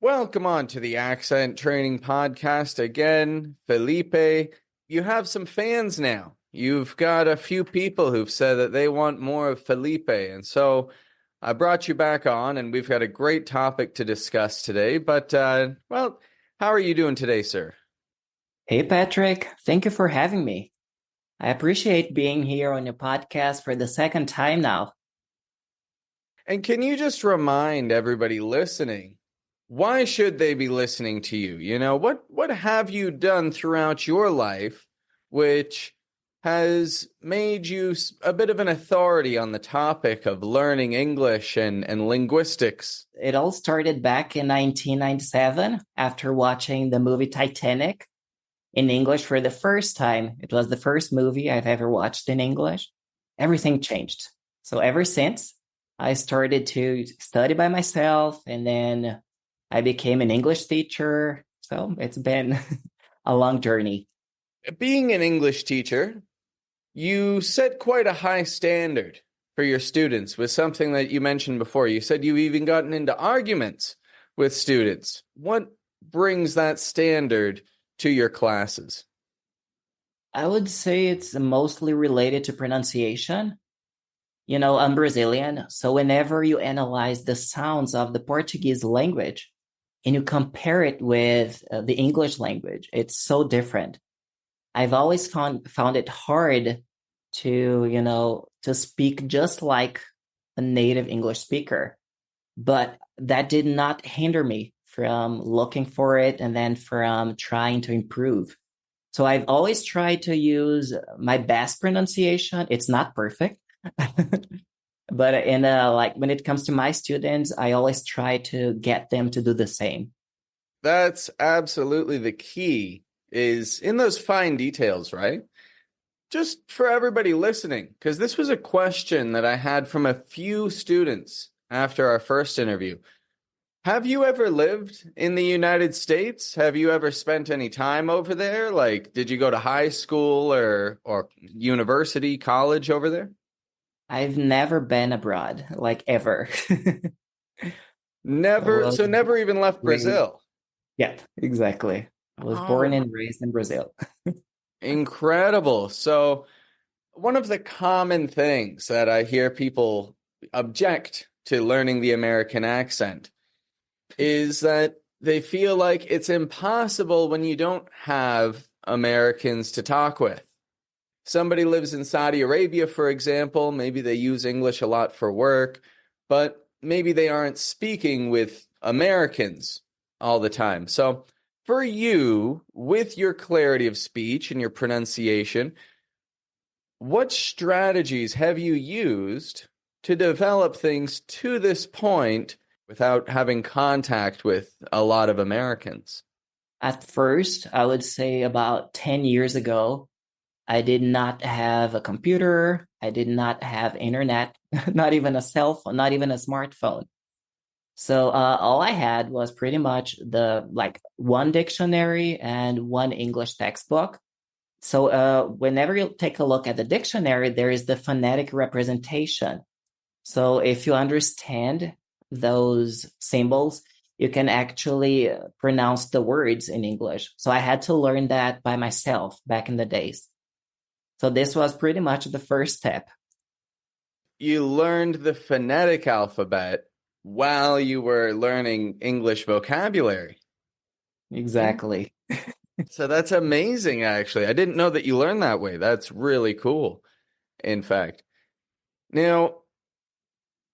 Welcome on to the Accent Training Podcast again, Felipe. You have some fans now. You've got a few people who've said that they want more of Felipe, and so I brought you back on, and we've got a great topic to discuss today. But, how are you doing today, sir? Hey, Patrick. Thank you for having me. I appreciate being here on your podcast for the second time now. And can you just remind everybody listening, why should they be listening to you? What have you done throughout your life which has made you a bit of an authority on the topic of learning English and linguistics? It all started back in 1997 after watching the movie Titanic in English for the first time. It was the first movie I've ever watched in English. Everything changed. So ever since, I started to study by myself, and then I became an English teacher. So it's been a long journey. Being an English teacher, you set quite a high standard for your students with something that you mentioned before. You said you've even gotten into arguments with students. What brings that standard to your classes? I would say it's mostly related to pronunciation. I'm Brazilian, so whenever you analyze the sounds of the Portuguese language and you compare it with the English language, it's so different. I've always found it hard to speak just like a native English speaker, but that did not hinder me from looking for it and then from trying to improve. So I've always tried to use my best pronunciation. It's not perfect. But like when it comes to my students, I always try to get them to do the same. That's absolutely the key, is in those fine details, right? Just for everybody listening, because this was a question that I had from a few students after our first interview. Have you ever lived in the United States? Have you ever spent any time over there? Like, did you go to high school or university, college over there? I've never been abroad, like ever. I Never, was so never even left raised, Brazil. yeah, exactly. I was born Oh, and raised in Brazil. incredible. So one of the common things that I hear people object to learning the American accent is that they feel like it's impossible when you don't have Americans to talk with. Somebody lives in Saudi Arabia, for example, maybe they use English a lot for work, but maybe they aren't speaking with Americans all the time. So for you, with your clarity of speech and your pronunciation, what strategies have you used to develop things to this point without having contact with a lot of Americans? At first, I would say about 10 years ago, I did not have a computer. I did not have internet, not even a cell phone, not even a smartphone. So all I had was pretty much the like one dictionary and one English textbook. So whenever you take a look at the dictionary, there is the phonetic representation. So if you understand those symbols, you can actually pronounce the words in English. So I had to learn that by myself back in the days. So this was pretty much the first step. You learned the phonetic alphabet while you were learning English vocabulary. In- Exactly. So that's amazing, actually. I didn't know that you learned that way. That's really cool, in fact. Now,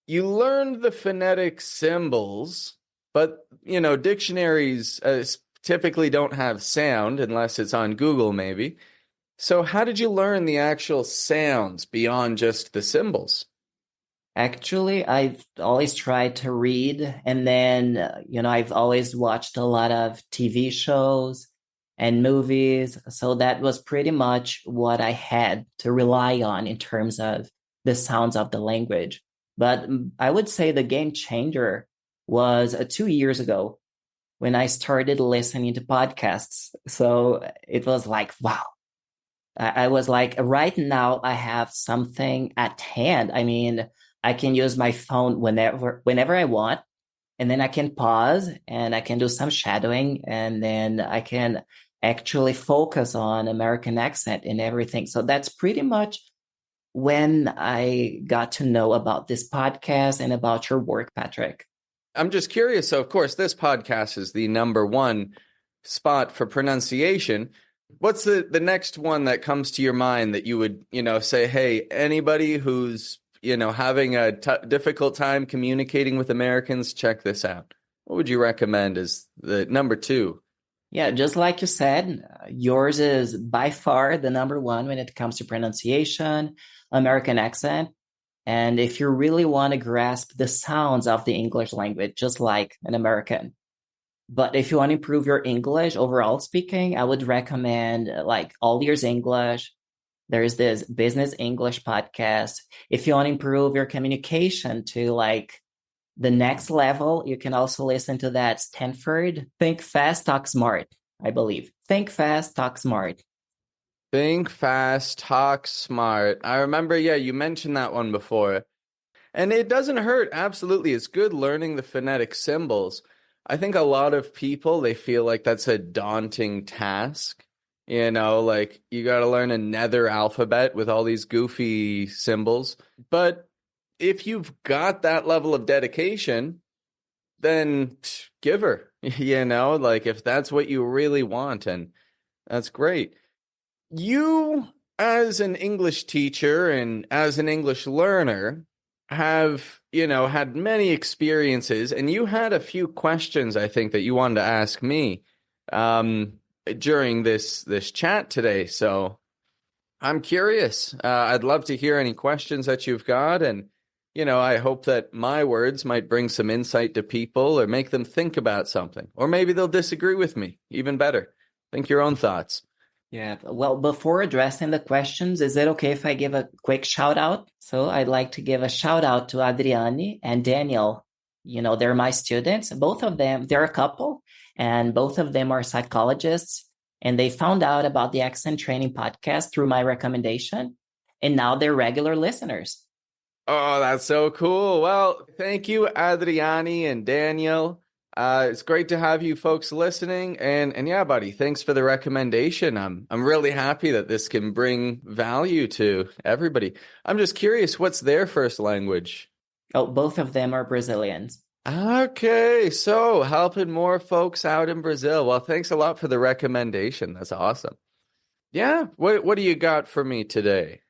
you learned the phonetic symbols, but, dictionaries typically don't have sound unless it's on Google, maybe. So how did you learn the actual sounds beyond just the symbols? Actually, I've always tried to read, and then, I've always watched a lot of TV shows and movies. So that was pretty much what I had to rely on in terms of the sounds of the language. But I would say the game changer was 2 years ago when I started listening to podcasts. So it was like, wow. I was like, right now I have something at hand. I mean, I can use my phone whenever I want. and then I can pause and I can do some shadowing, and then I can actually focus on American accent and everything. So that's pretty much when I got to know about this podcast and about your work, Patrick. I'm just curious. So, of course, this podcast is the number one spot for pronunciation. What's the next one that comes to your mind that you would, say, hey, anybody who's, having a difficult time communicating with Americans, check this out. What would you recommend as the number two? Yeah, just like you said, yours is by far the number one when it comes to pronunciation, American accent. And if you really want to grasp the sounds of the English language, just like an American. But if you want to improve your English overall speaking, I would recommend like All Ears English. There's this business English podcast. If you want to improve your communication to like the next level, you can also listen to that Stanford Think Fast, Talk Smart, I believe. Think Fast, Talk Smart. Think fast, talk smart. I remember, yeah, you mentioned that one before. And it doesn't hurt. Absolutely. It's good learning the phonetic symbols. I think a lot of people, they feel like that's a daunting task. Like you got to learn a nether alphabet with all these goofy symbols. But if you've got that level of dedication, then give her, like if that's what you really want, and that's great. You, as an English teacher and as an English learner, have, had many experiences, and you had a few questions, I think, that you wanted to ask me um, during this chat today. So I'm curious. I'd love to hear any questions that you've got, and I hope that my words might bring some insight to people or make them think about something, or maybe they'll disagree with me. Even better. Think your own thoughts. Yeah. Well, before addressing the questions, is it okay if I give a quick shout out? So I'd like to give a shout out to Adriani and Daniel. They're my students. Both of them, they're a couple, and both of them are psychologists. And they found out about the accent training podcast through my recommendation. And now they're regular listeners. Oh, that's so cool. Well, thank you, Adriani and Daniel. It's great to have you folks listening. And yeah, buddy, thanks for the recommendation. I'm really happy that this can bring value to everybody. I'm just curious, what's their first language? Oh, both of them are Brazilians. Okay, so helping more folks out in Brazil. Well, thanks a lot for the recommendation. That's awesome. Yeah, what do you got for me today?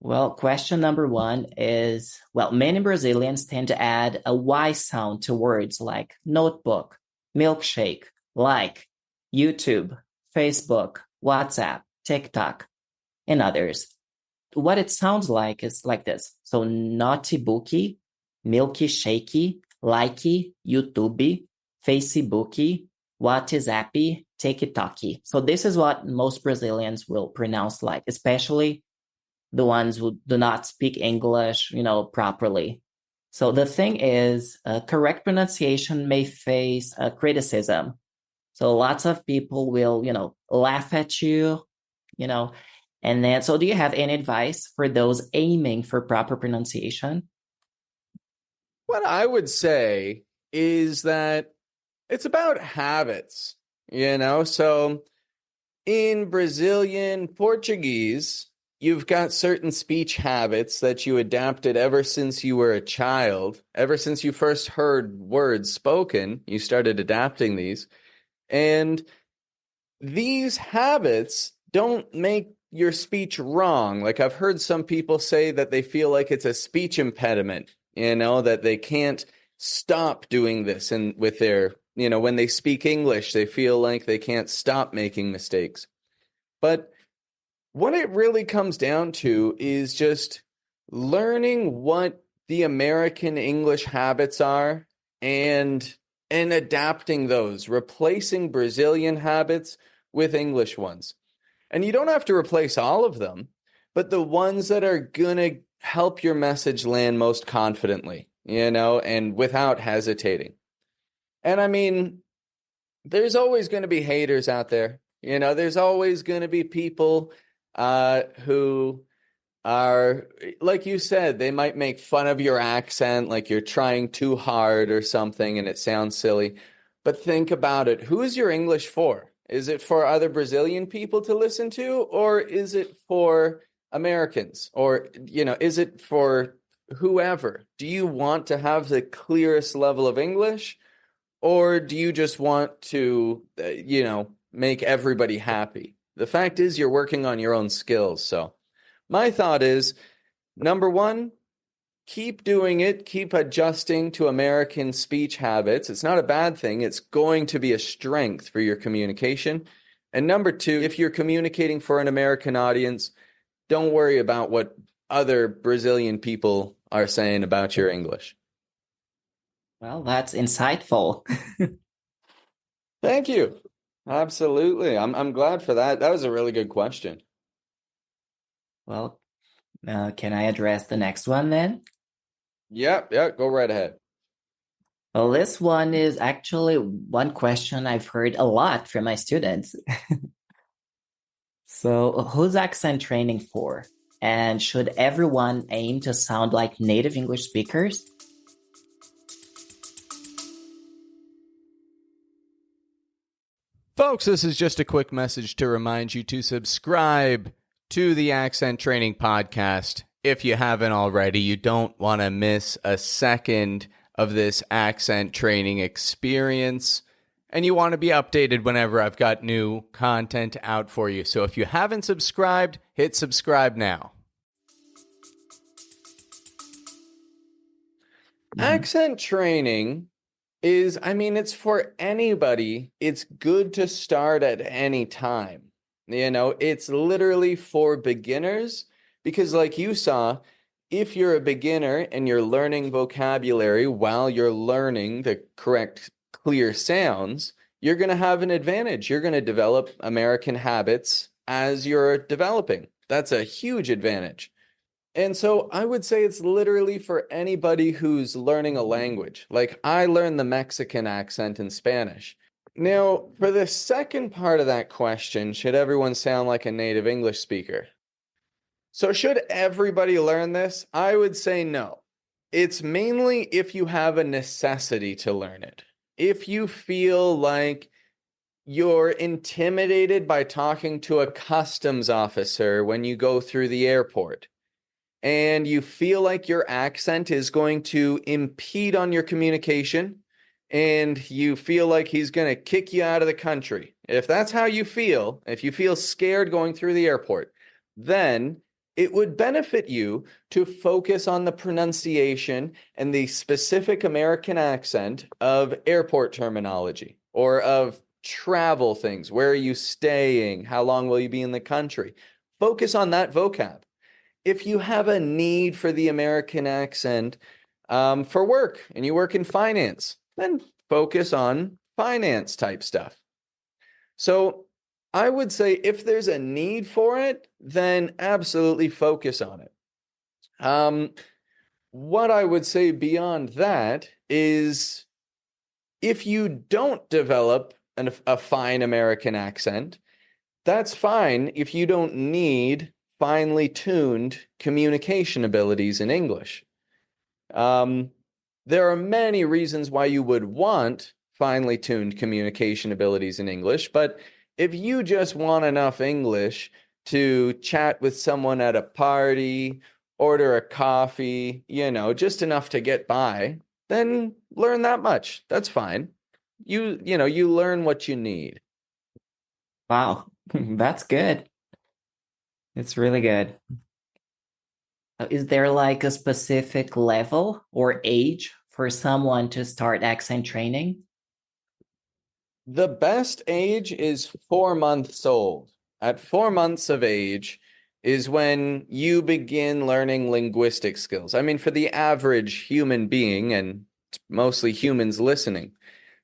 Well, question number one is, well, many Brazilians tend to add a Y sound to words like notebook, milkshake, like, YouTube, Facebook, WhatsApp, TikTok, and others. What it sounds like is like this. So, notebook, milky shakey, likey, YouTube, Facebooky, WhatsApp, TikToky. So this is what most Brazilians will pronounce like, especially the ones who do not speak English, properly. So the thing is, correct pronunciation may face criticism. So lots of people will, laugh at you, you know, and then, so do you have any advice for those aiming for proper pronunciation? What I would say is that it's about habits, So in Brazilian Portuguese, you've got certain speech habits that you adapted ever since you were a child. Ever since you first heard words spoken, you started adapting these. And these habits don't make your speech wrong. Like I've heard some people say that they feel like it's a speech impediment, that they can't stop doing this. And with their, when they speak English, they feel like they can't stop making mistakes. But what it really comes down to is just learning what the American English habits are and adapting those, replacing Brazilian habits with English ones. And you don't have to replace all of them, but the ones that are gonna help your message land most confidently, and without hesitating. And I mean, there's always going to be haters out there. There's always going to be people who are, like you said, they might make fun of your accent, like you're trying too hard or something and it sounds silly. But think about it. Who is your English for? Is it for other Brazilian people to listen to, or is it for Americans? Or, is it for whoever? Do you want to have the clearest level of English, or do you just want to, make everybody happy? The fact is, you're working on your own skills. So, my thought is number one, keep doing it, keep adjusting to American speech habits. It's not a bad thing, it's going to be a strength for your communication. And number two, if you're communicating for an American audience, don't worry about what other Brazilian people are saying about your English. Well, that's insightful. Thank you. Absolutely. I'm glad for that. That was a really good question. Well, can I address the next one then? Yeah, go right ahead. Well, this one is actually one question I've heard a lot from my students. So, who's accent training for? And should everyone aim to sound like native English speakers? Folks, this is just a quick message to remind you to subscribe to the Accent Training Podcast. If you haven't already, you don't want to miss a second of this accent training experience. And you want to be updated whenever I've got new content out for you. So if you haven't subscribed, hit subscribe now. Accent training is, it's for anybody. It's good to start at any time. It's literally for beginners because, like you saw, if you're a beginner and you're learning vocabulary while you're learning the correct, clear sounds, you're going to have an advantage. You're going to develop American habits as you're developing. That's a huge advantage. And so I would say it's literally for anybody who's learning a language. Like I learned the Mexican accent in Spanish. Now, for the second part of that question, should everyone sound like a native English speaker? So should everybody learn this? I would say no. It's mainly if you have a necessity to learn it. If you feel like you're intimidated by talking to a customs officer when you go through the airport, and you feel like your accent is going to impede on your communication, and you feel like he's going to kick you out of the country. If that's how you feel, if you feel scared going through the airport, then it would benefit you to focus on the pronunciation and the specific American accent of airport terminology or of travel things. Where are you staying? How long will you be in the country? Focus on that vocab. If you have a need for the American accent for work and you work in finance, then focus on finance type stuff. So I would say if there's a need for it, then absolutely focus on it. What I would say beyond that is if you don't develop a fine American accent, that's fine if you don't need finely tuned communication abilities in English. There are many reasons why you would want finely tuned communication abilities in English, but if you just want enough English to chat with someone at a party, order a coffee, just enough to get by, then learn that much. That's fine. You learn what you need. Wow, that's good. It's really good. Is there like a specific level or age for someone to start accent training? The best age is 4 months old. At 4 months of age is when you begin learning linguistic skills. For the average human being, and mostly humans listening.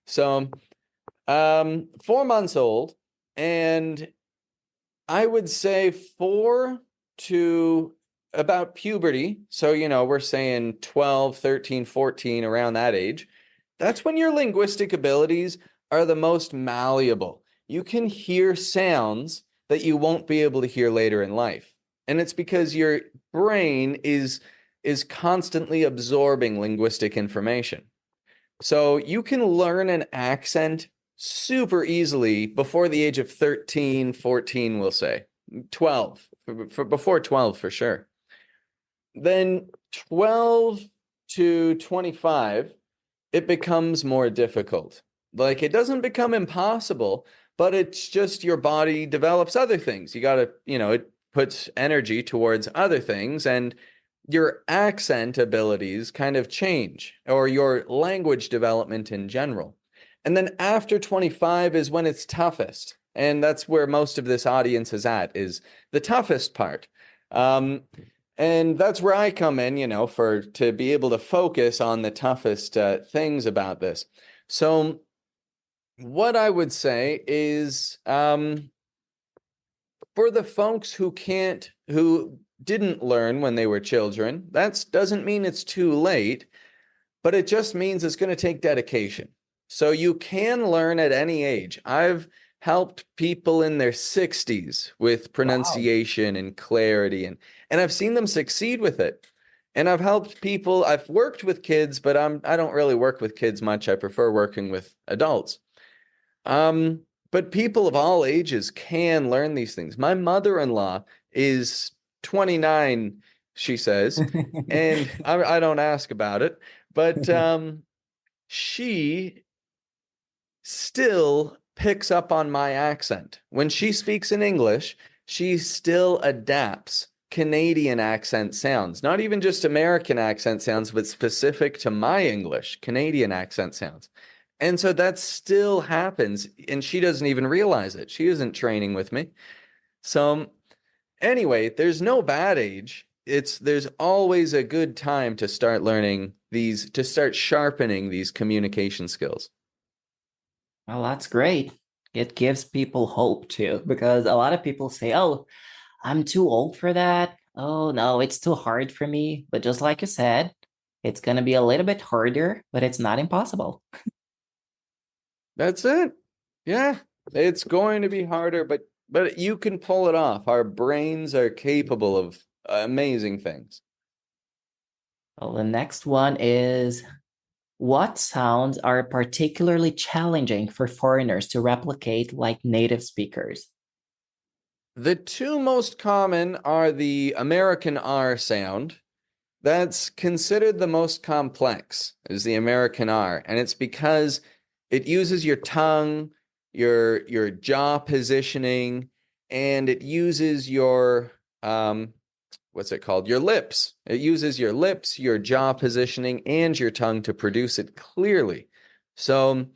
So, 4 months old, and I would say 4 to about puberty. So, we're saying 12, 13, 14, around that age. That's when your linguistic abilities are the most malleable. You can hear sounds that you won't be able to hear later in life. And it's because you're brain is constantly absorbing linguistic information. So you can learn an accent super easily before the age of 13, 14, we'll say. 12, for before 12 for sure. Then 12 to 25, it becomes more difficult. Like it doesn't become impossible, but it's just your body develops other things. You got to, it puts energy towards other things, and your accent abilities kind of change, or your language development in general. And then after 25 is when it's toughest. And that's where most of this audience is at, is the toughest part. Um, and that's where I come in, for to be able to focus on the toughest things about this. So what I would say is, for the folks who didn't learn when they were children, that doesn't mean it's too late, but it just means it's going to take dedication. So you can learn at any age. I've helped people in their 60s with Wow. pronunciation and clarity, and I've seen them succeed with it. And I've worked with kids, but I don't really work with kids much. I prefer working with adults. Um, but people of all ages can learn these things. My mother-in-law is 29, she says, and I don't ask about it, but she still picks up on my accent. When she speaks in English, she still adapts Canadian accent sounds, not even just American accent sounds, but specific to my English, Canadian accent sounds. And so that still happens, and she doesn't even realize it. She isn't training with me. So anyway, there's no bad age. There's always a good time to start learning to start sharpening these communication skills. Well, that's great. It gives people hope too, because a lot of people say, oh, I'm too old for that. Oh, no, it's too hard for me. But just like you said, it's going to be a little bit harder, but it's not impossible. That's it. Yeah, it's going to be harder, but you can pull it off. Our brains are capable of amazing things. Well, the next one is what sounds are particularly challenging for foreigners to replicate like native speakers? The two most common are the American R sound. That's considered the most complex, is the American R, and it's because it uses your tongue, your jaw positioning, and it uses your what's it called? Your lips. It uses your lips, your jaw positioning, and your tongue to produce it clearly. So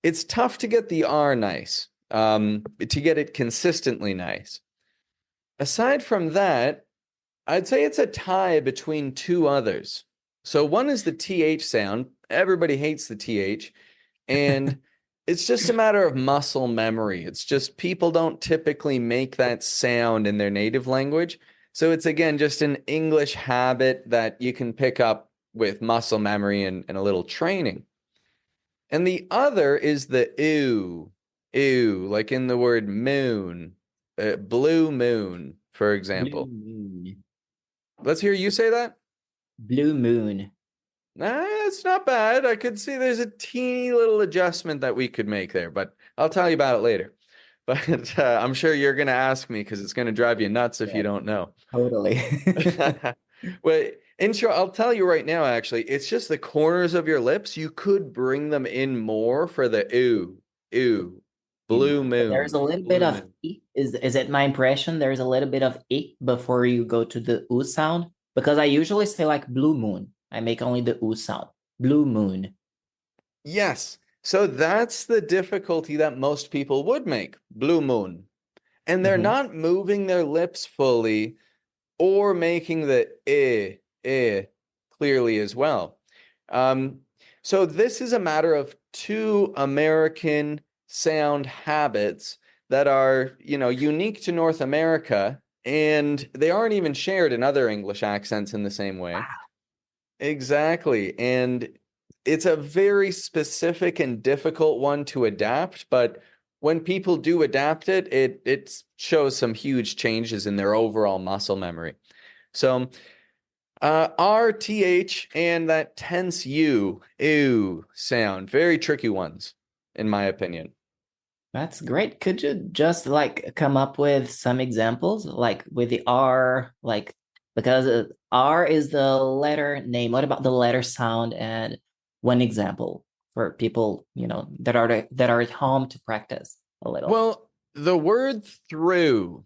it's tough to get the R nice, to get it consistently nice. Aside from that, I'd say it's a tie between two others. So one is the TH sound. Everybody hates the TH. And it's just a matter of muscle memory. It's just people don't typically make that sound in their native language. So it's again just an English habit that you can pick up with muscle memory and a little training. And the other is the ew, like in the word moon, blue moon, for Blue example. moon. Let's hear you say that. Blue moon. Nah, it's not bad. I could see there's a teeny little adjustment that we could make there, but I'll tell you about it later. But I'm sure you're going to ask me because it's going to drive you nuts if you Yeah, don't know. totally. Well, intro, I'll tell you right now, actually, it's just the corners of your lips. You could bring them in more for the ooh, Ew. blue There's a moon, little bit blue of moon. e. Is it my impression? There's a little bit of e before you go to the oo sound because I usually say like blue moon. I make only the oo sound. Blue moon. Yes. So that's the difficulty that most people would make, blue moon. And they're Mhm. not moving their lips fully or making the clearly as well. Um, so this is a matter of two American sound habits that are, unique to North America, and they aren't even shared in other English accents in the same way. Exactly. And it's a very specific and difficult one to adapt, but when people do adapt it, it shows some huge changes in their overall muscle memory. So R, TH, and that tense ew sound, very tricky ones, in my opinion. That's great. Could you just like come up with some examples, like with the R, like because R is the letter name. What about the letter sound? And one example for people, that are at home to practice a little. Well, the word through,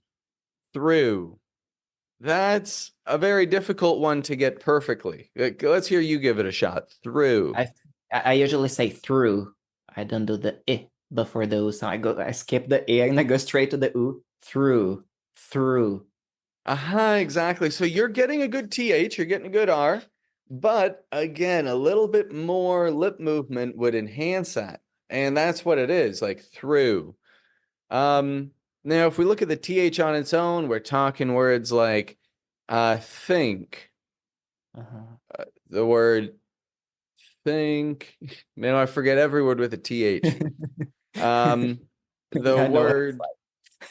that's a very difficult one to get perfectly. Let's hear you give it a shot. Through. I I usually say through. I don't do the I before the U sound. I skip the I and I go straight to the U. Through. Aha, exactly. So you're getting a good TH, you're getting a good R, but again, a little bit more lip movement would enhance that. And that's what it is, like through. Now if we look at the TH on its own, we're talking words like think, Uh-huh. the word think. Now I forget every word with a TH. Um, the I know what it's word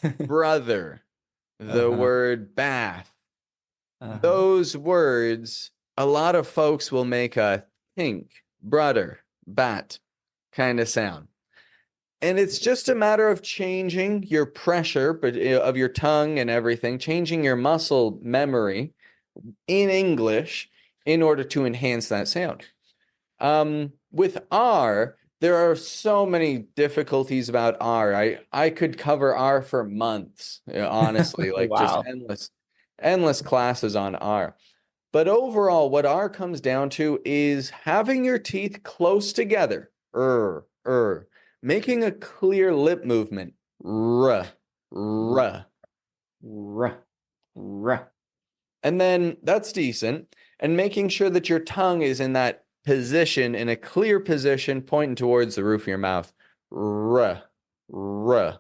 like. brother, the Uh-huh. word bath. Uh-huh. Those words, a lot of folks will make a think, brother, bat kind of sound. And it's just a matter of changing your pressure of your tongue and everything, changing your muscle memory in English in order to enhance that sound. With R, there are so many difficulties about R. I could cover R for months, honestly, like just Wow. endless classes on R. But overall, what R comes down to is having your teeth close together, making a clear lip movement, r, r. R, r. And then that's decent. And making sure that your tongue is in that position, in a clear position, pointing towards the roof of your mouth. R, r.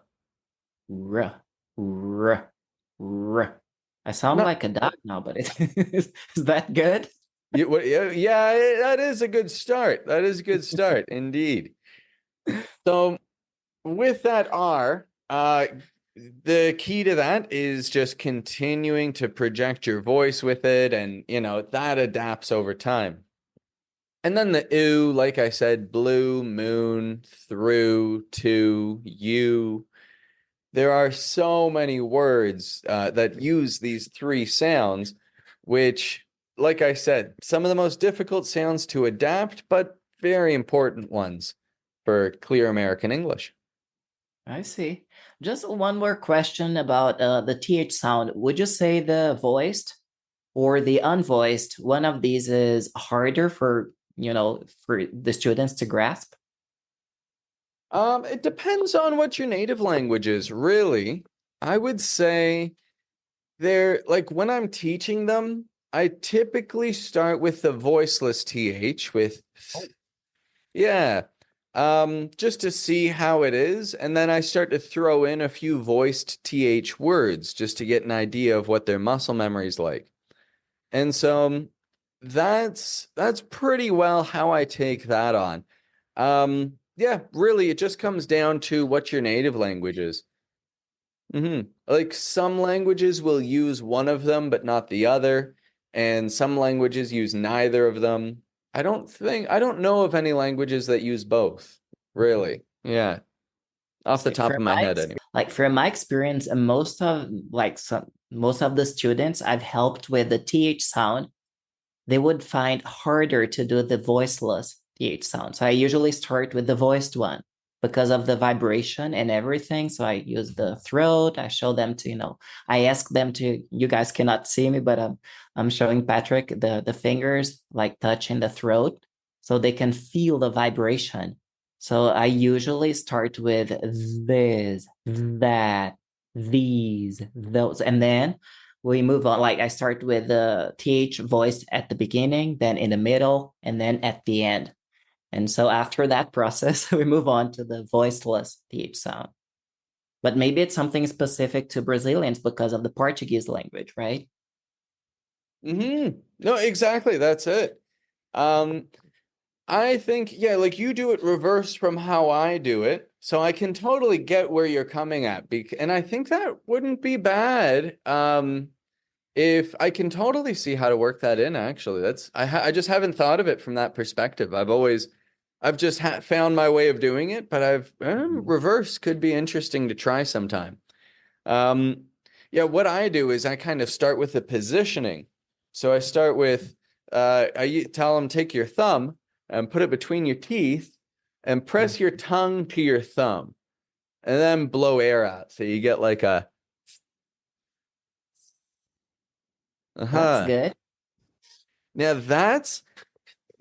R, r, r. I sound Not, like a dog now, but is that good? yeah, that is a good start. That is a good start, indeed. So with that R, the key to that is just continuing to project your voice with it, and that adapts over time. And then the ooh, like I said, blue, moon, through, to, you. There are so many words that use these three sounds, which, like I said, some of the most difficult sounds to adapt, but very important ones for clear American English. I see. Just one more question about the TH sound. Would you say the voiced or the unvoiced, one of these is harder for the students to grasp? It depends on what your native language is, really. I would say they're like when I'm teaching them, I typically start with the voiceless TH with yeah. Just to see how it is, and then I start to throw in a few voiced TH words just to get an idea of what their muscle memory is like. And so that's pretty well how I take that on. Yeah, really, it just comes down to what your native language is. Like some languages will use one of them, but not the other, and some languages use neither of them. I don't know of any languages that use both, really. Yeah, off the See, top of my head, anyway. from my experience, most of the students I've helped with the TH sound, they would find harder to do the voiceless TH sound. So I usually start with the voiced one because of the vibration and everything. So I use the throat. I show them to, I ask them to, you guys cannot see me, but I'm showing Patrick the fingers like touching the throat so they can feel the vibration. So I usually start with this, that, these, those, and then we move on. Like I start with the th voice at the beginning, then in the middle, and then at the end. And so after that process, we move on to the voiceless th sound. But maybe it's something specific to Brazilians because of the Portuguese language, right? No, exactly. That's it. Um, I think, yeah, like you do it reverse from how I do it. So I can totally get where you're coming at. And I think that wouldn't be bad. If I can totally see how to work that in, actually, I just haven't thought of it from that perspective. I've just found my way of doing it, but I've Mhm. reverse could be interesting to try sometime. Um, yeah, what I do is I kind of start with the positioning. So I start with tell them take your thumb and put it between your teeth and press your tongue to your thumb and then blow air out. So you get like a That's uh-huh. good. Now that's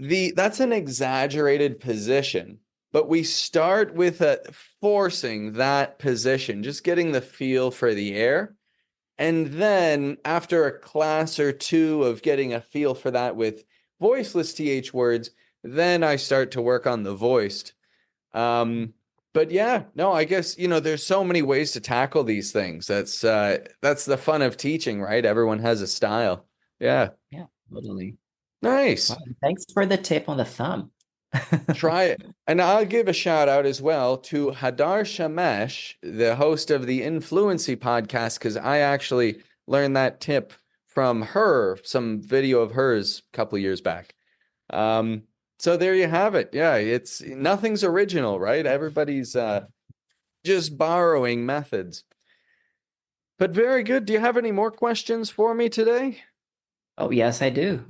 an exaggerated position, but we start with forcing that position, just getting the feel for the air. And then after a class or two of getting a feel for that with voiceless TH words, then I start to work on the voiced. Um, but yeah, no, I guess, there's so many ways to tackle these things. That's the fun of teaching, right? Everyone has a style. Yeah. Yeah, totally. Nice. Wow, thanks for the tip on the thumb. Try it. And I'll give a shout out as well to Hadar Shamesh, the host of the Influency podcast, because I actually learned that tip from her, some video of hers a couple of years back. So there you have it. Yeah, it's nothing's original, right? Everybody's just borrowing methods. But very good. Do you have any more questions for me today? Oh, yes, I do.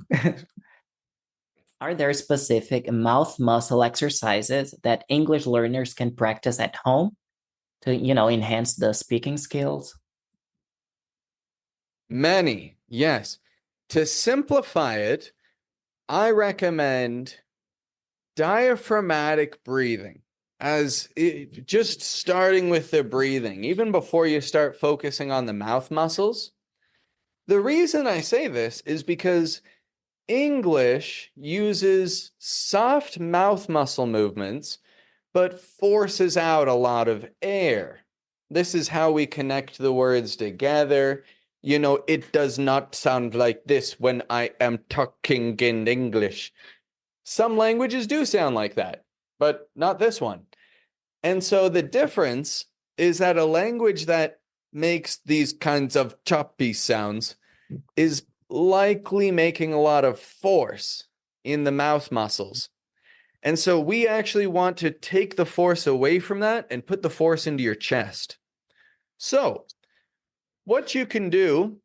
Are there specific mouth muscle exercises that English learners can practice at home to, enhance the speaking skills? Many, yes. To simplify it, I recommend diaphragmatic breathing just starting with the breathing, even before you start focusing on the mouth muscles. The reason I say this is because English uses soft mouth muscle movements, but forces out a lot of air. This is how we connect the words together. It does not sound like this when I am talking in English. Some languages do sound like that, but not this one. And so the difference is that a language that makes these kinds of choppy sounds is likely making a lot of force in the mouth muscles. And so we actually want to take the force away from that and put the force into your chest. So, what you can do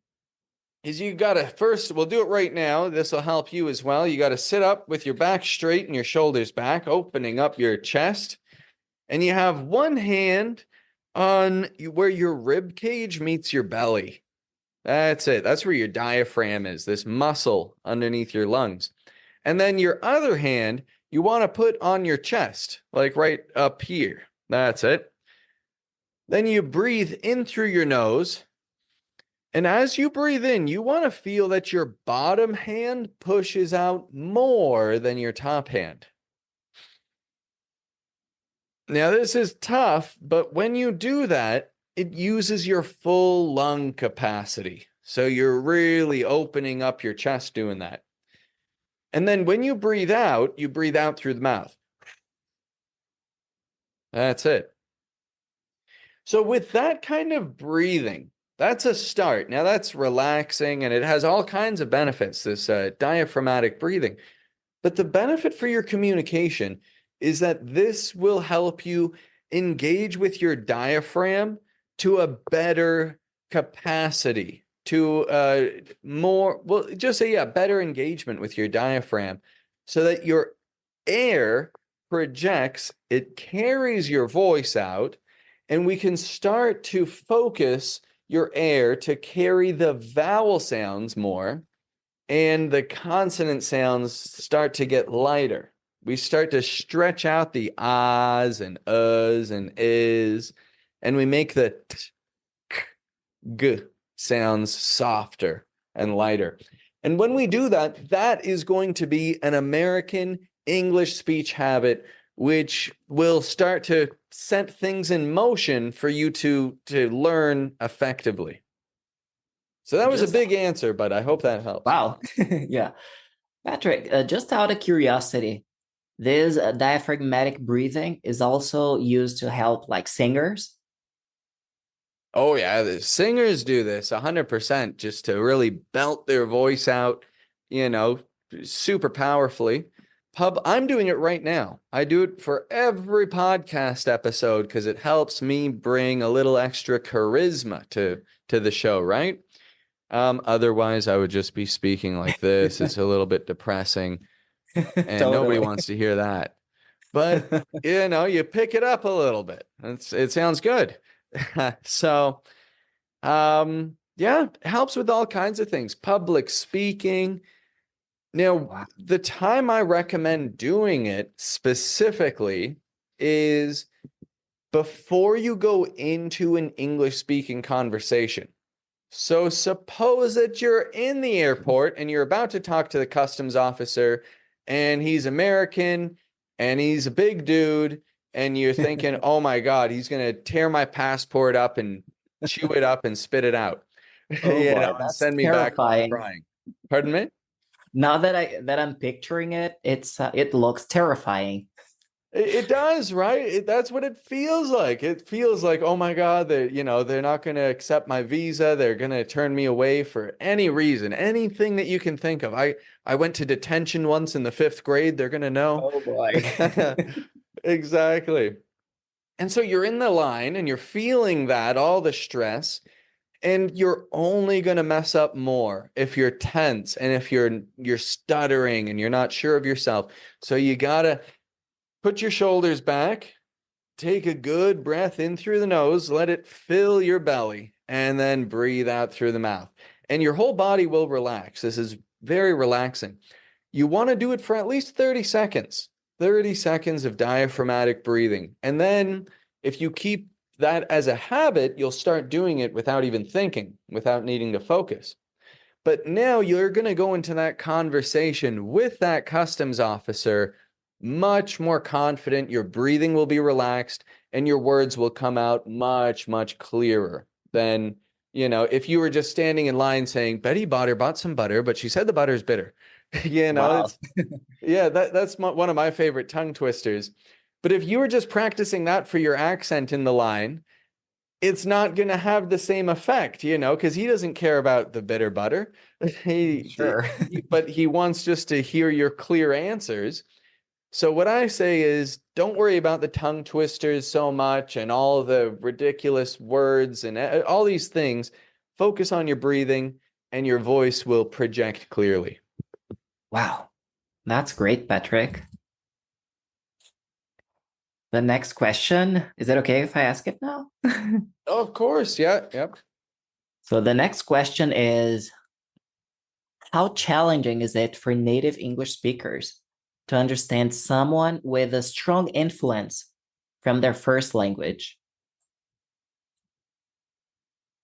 is you got to first, we'll do it right now. This will help you as well. You got to sit up with your back straight and your shoulders back, opening up your chest. And you have one hand on where your rib cage meets your belly. That's it. That's where your diaphragm is, this muscle underneath your lungs. And then your other hand, you want to put on your chest, like right up here. That's it. Then you breathe in through your nose. And as you breathe in, you want to feel that your bottom hand pushes out more than your top hand. Now, this is tough, but when you do that, it uses your full lung capacity. So you're really opening up your chest doing that. And then when you breathe out through the mouth. That's it. So with that kind of breathing, that's a start. Now that's relaxing and it has all kinds of benefits, this diaphragmatic breathing. But the benefit for your communication is that this will help you engage with your diaphragm to a better capacity, to more, well, just say, yeah, better engagement with your diaphragm so that your air projects, it carries your voice out, and we can start to focus your air to carry the vowel sounds more and the consonant sounds start to get lighter. We start to stretch out the ahs and uhs and is, and we make the t, k, g sounds softer and lighter. And when we do that, that is going to be an American English speech habit, which will start to set things in motion for you to learn effectively. So that was a Just, big answer, but I hope that helps. wow. Yeah. Patrick, just out of curiosity, this diaphragmatic breathing is also used to help like singers. Oh yeah, the singers do this 100% just to really belt their voice out, you know, super powerfully. I'm doing it right now. I do it for every podcast episode because it helps me bring a little extra charisma to the show, right? Otherwise I would just be speaking like this. It's a little bit depressing and nobody Totally. wants to hear that. But, you pick it up a little bit. It sounds good. So, yeah, it helps with all kinds of things. Public speaking. Now, Wow. the time I recommend doing it specifically is before you go into an English speaking conversation. So suppose that you're in the airport and you're about to talk to the customs officer and he's American and he's a big dude and you're thinking, "Oh my God, he's going to tear my passport up and chew it up and spit it out." Oh boy, And that's send me back home terrifying. crying. Pardon me? Now that I'm picturing it, it looks terrifying. It does, right? That's what it feels like. It feels like, oh my God, they're not going to accept my visa. They're going to turn me away for any reason, anything that you can think of. I went to detention once in the fifth grade. They're going to know. Oh boy. Exactly. And so you're in the line and you're feeling that, all the stress, and you're only going to mess up more if you're tense and if you're stuttering and you're not sure of yourself. So you gotta put your shoulders back, take a good breath in through the nose, let it fill your belly, and then breathe out through the mouth. And your whole body will relax. This is very relaxing. You want to do it for at least 30 seconds, 30 seconds of diaphragmatic breathing. And then if you keep that as a habit, you'll start doing it without even thinking, without needing to focus. But now you're going to go into that conversation with that customs officer much more confident. Your breathing will be relaxed and your words will come out much, much clearer than, if you were just standing in line saying, Betty Botter bought some butter, but she said the butter is bitter. Wow. It's, yeah, that's one of my favorite tongue twisters. But if you were just practicing that for your accent in the line, it's not going to have the same effect, because he doesn't care about the bitter butter. Sure. But he wants just to hear your clear answers. So what I say is don't worry about the tongue twisters so much and all the ridiculous words and all these things. Focus on your breathing and your voice will project clearly. Wow. That's great, Patrick. The next question, is it okay if I ask it now? Oh, of course. Yeah. Yep. So the next question is, how challenging is it for native English speakers to understand someone with a strong influence from their first language?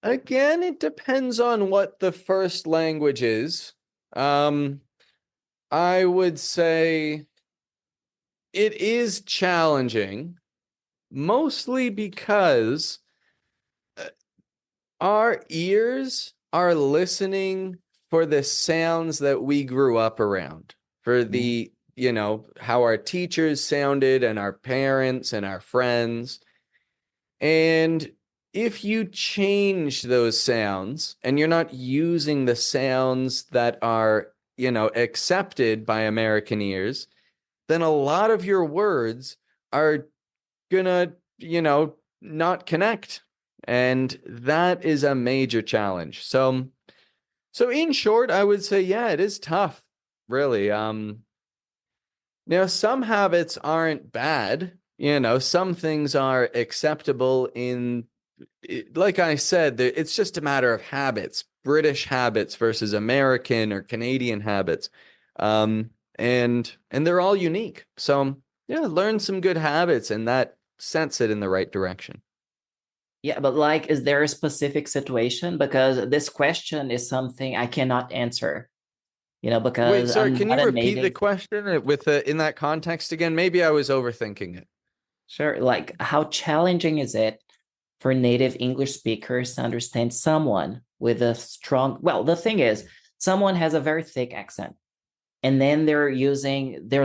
Again, it depends on what the first language is. Um, I would say it is challenging, mostly because our ears are listening for the sounds that we grew up around, for Yeah. how our teachers sounded and our parents and our friends. And if you change those sounds and you're not using the sounds that are, accepted by American ears, then a lot of your words are gonna, not connect. And that is a major challenge. So in short, I would say, yeah, it is tough, really. Now some habits aren't bad. Some things are acceptable like I said, it's just a matter of habits, British habits versus American or Canadian habits. And they're all unique. So yeah, learn some good habits and that sets it in the right direction. Yeah, but like, is there a specific situation? Because this question is something I cannot answer, Wait, because sorry, I'm can not you a repeat the native. question with in that context again? Maybe I was overthinking it. Sure. Like, how challenging is it for native English speakers to understand someone with a strong, well, the thing is, someone has a very thick accent, and then they're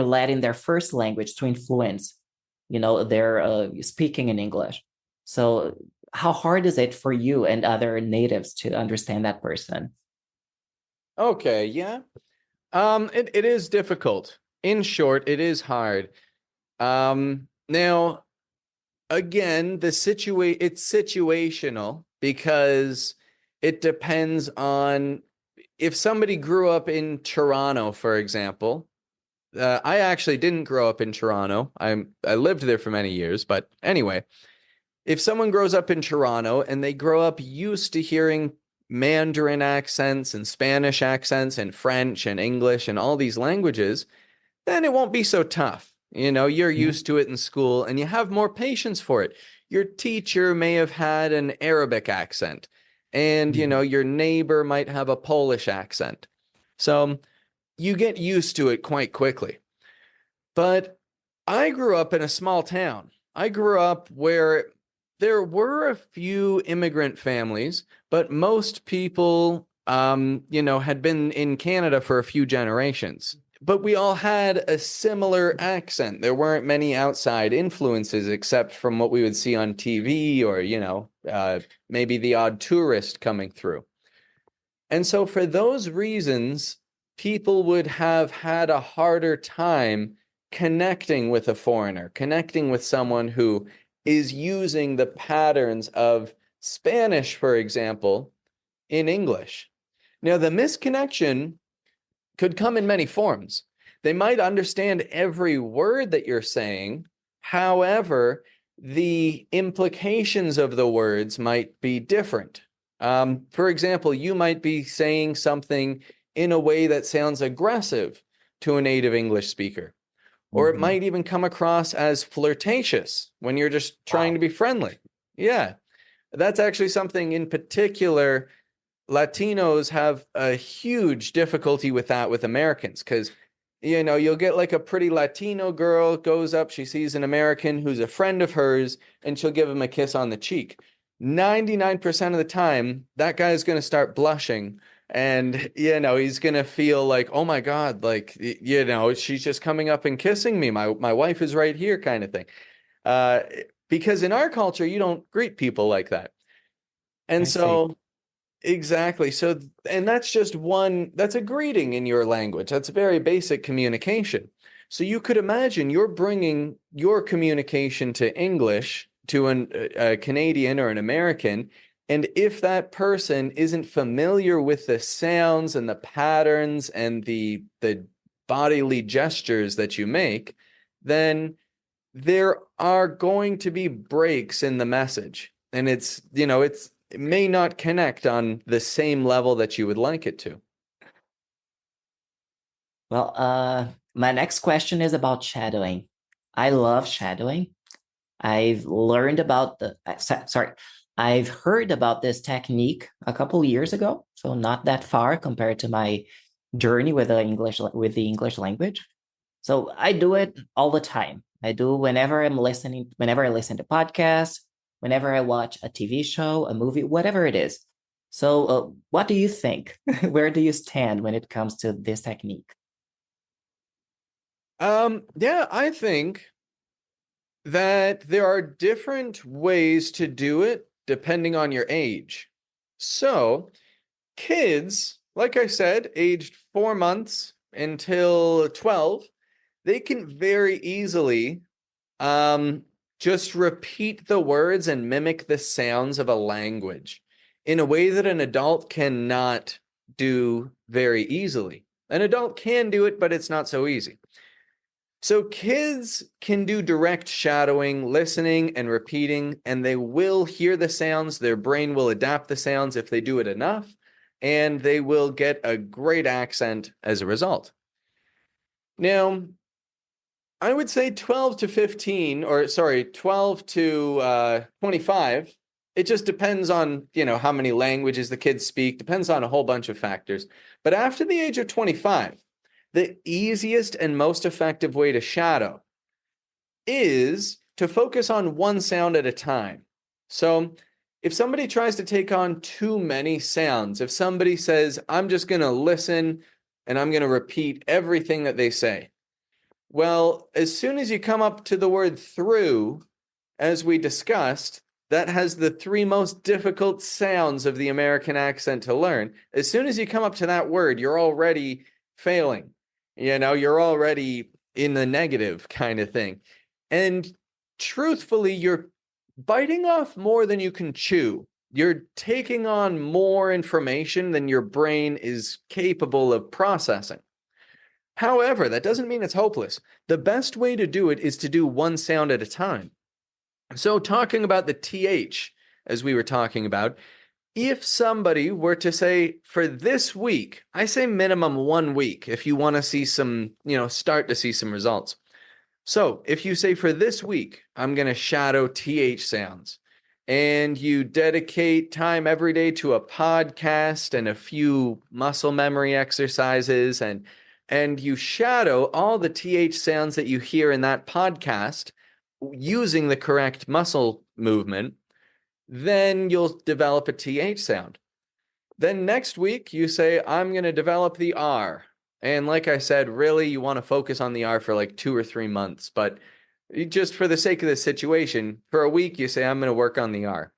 letting their first language to influence, they're speaking in English. So how hard is it for you and other natives to understand that person? Okay, yeah. It is difficult. In short, it is hard. Now, again, it's situational because it depends on if somebody grew up in Toronto, for example. I actually didn't grow up in Toronto. I lived there for many years, but anyway, if someone grows up in Toronto and they grow up used to hearing Mandarin accents and Spanish accents and French and English and all these languages, then it won't be so tough. You're Mhm. used to it in school and you have more patience for it. Your teacher may have had an Arabic accent, and Mhm. your neighbor might have a Polish accent. So you get used to it quite quickly. But I grew up in a small town. I grew up where there were a few immigrant families, but most people, had been in Canada for a few generations. But we all had a similar accent. There weren't many outside influences except from what we would see on TV or, maybe the odd tourist coming through. And so, for those reasons, people would have had a harder time connecting with a foreigner, connecting with someone who is using the patterns of Spanish, for example, in English. Now, the misconnection could come in many forms. They might understand every word that you're saying. However, the implications of the words might be different. For example, you might be saying something in a way that sounds aggressive to a native English speaker, or it Mhm. might even come across as flirtatious when you're just trying to Wow. be friendly. Yeah, that's actually something in particular Latinos have a huge difficulty with that with Americans because, you'll get like a pretty Latino girl goes up, she sees an American who's a friend of hers, and she'll give him a kiss on the cheek. 99% of the time, that guy's going to start blushing and, he's going to feel like, oh my God, like, she's just coming up and kissing me. My wife is right here kind of thing. Uh, because in our culture, you don't greet people like that. And I see. so exactly. So, and that's a greeting in your language. That's very basic communication. So you could imagine you're bringing your communication to English to a Canadian or an American. And if that person isn't familiar with the sounds and the patterns and the bodily gestures that you make, then there are going to be breaks in the message. And it may not connect on the same level that you would like it to. Well, my next question is about shadowing. I love shadowing. I've learned about sorry, I've heard about this technique a couple years ago, so not that far compared to my journey with the English language. So I do it all the time. I do whenever I listen to podcasts, whenever I watch a TV show, a movie, whatever it is. So, what do you think? Where do you stand when it comes to this technique? Yeah, I think that there are different ways to do it depending on your age. So, kids, like I said, aged 4 months until 12, they can very easily Um, just repeat the words and mimic the sounds of a language in a way that an adult cannot do very easily. An adult can do it, but it's not so easy. So kids can do direct shadowing, listening and repeating, and they will hear the sounds. Their brain will adapt the sounds if they do it enough, and they will get a great accent as a result. Now, I would say 12 to 15, or sorry, 12 to 25. It just depends on, how many languages the kids speak, depends on a whole bunch of factors. But after the age of 25, the easiest and most effective way to shadow is to focus on one sound at a time. So if somebody tries to take on too many sounds, if somebody says, I'm just going to listen and I'm going to repeat everything that they say, well, as soon as you come up to the word through, as we discussed, that has the three most difficult sounds of the American accent to learn. As soon as you come up to that word, you're already failing. You're already in the negative kind of thing. And truthfully, you're biting off more than you can chew. You're taking on more information than your brain is capable of processing. However, that doesn't mean it's hopeless. The best way to do it is to do one sound at a time. So, talking about the TH, as we were talking about, if somebody were to say, for this week, I say minimum 1 week if you want to see some, start to see some results. So, if you say, for this week, I'm going to shadow TH sounds, and you dedicate time every day to a podcast and a few muscle memory exercises, and you shadow all the TH sounds that you hear in that podcast using the correct muscle movement, then you'll develop a TH sound. Then next week, you say, I'm going to develop the R. And like I said, really, you want to focus on the R for like 2 or 3 months. But just for the sake of the situation, for a week, you say, I'm going to work on the R.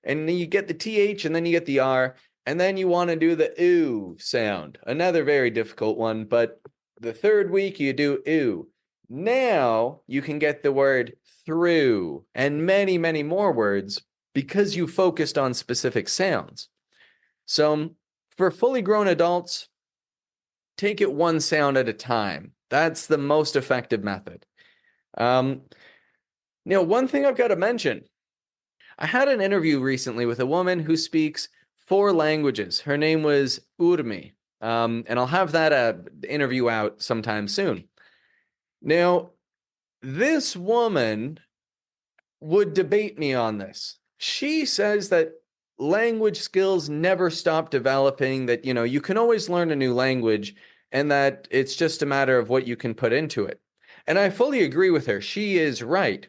And then you get the TH, and then you get the R. And then you want to do the OO sound. Another very difficult one. But the third week, you do OO. Now you can get the word through and many, many more words because you focused on specific sounds. So for fully grown adults, take it one sound at a time. That's the most effective method. One thing I've got to mention, I had an interview recently with a woman who speaks 4 languages. Her name was Urmi, and I'll have that interview out sometime soon. Now, this woman would debate me on this. She says that language skills never stop developing, that, you can always learn a new language and that it's just a matter of what you can put into it. And I fully agree with her. She is right.